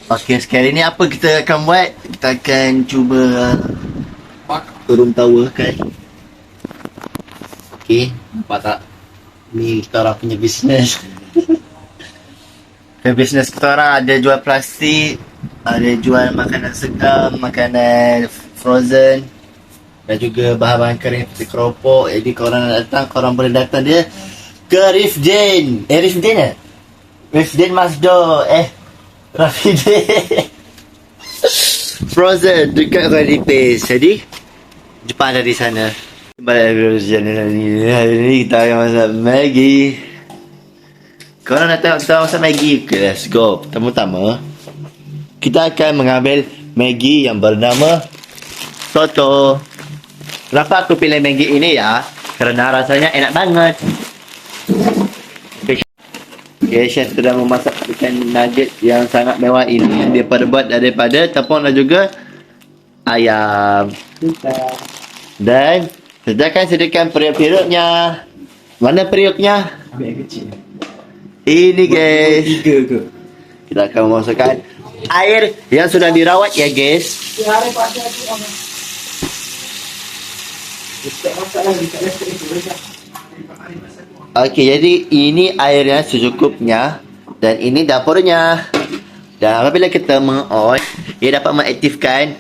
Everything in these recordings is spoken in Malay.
Okey, sekarang ni apa kita akan buat? Kita akan cuba room tower kan. Okey, nampak tak? Ni kita orang punya bisnes. Bisnes kita orang ada jual plastik, ada jual makanan segar, makanan frozen dan juga bahan-bahan kering seperti keropok. Jadi korang nak datang, korang boleh datang dia ke Rifdin. Rifdin eh? Rifdin Masdo. Rafidin. Frozen dekat Rally Place. Jadi jumpa anda di sana. Balik hari ni kita akan masak Maggi. Korang nak tengok kita masak Maggi? Okay, let's go. Pertama-tama kita akan mengambil Maggi yang bernama Soto. Kenapa aku pilih Maggi ini ya? Kerana rasanya enak banget. Okay, chef sedang memasak ikan nugget yang sangat mewah ini. Dia buat daripada tepung dan juga ayam. Dan sediakan periuk-periuknya. Mana periuknya? Ambil yang kecil. Ini guys. 3 ke? Kita akan memasukkan air yang sudah dirawat ya guys. Hari pagi aku orang. Kita masak lagi kat lepas itu dah. Okey, jadi ini airnya secukupnya dan ini dapurnya. Dan apabila kita meng-on, ia dapat mengaktifkan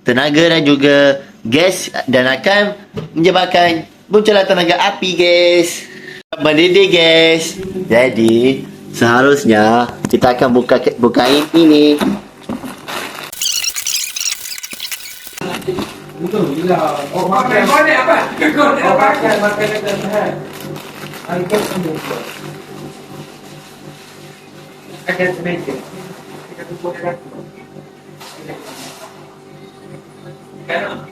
tenaga dan juga gas dan akan menyebabkan munculnya tenaga api guys. Mendidih guys. Jadi seharusnya kita akan bukain ini. Betul gila. Oh makan apa? Kekor apa? Makan dan tahan. Angkat semua. Akan semeja. Kita tutup kan. Kan?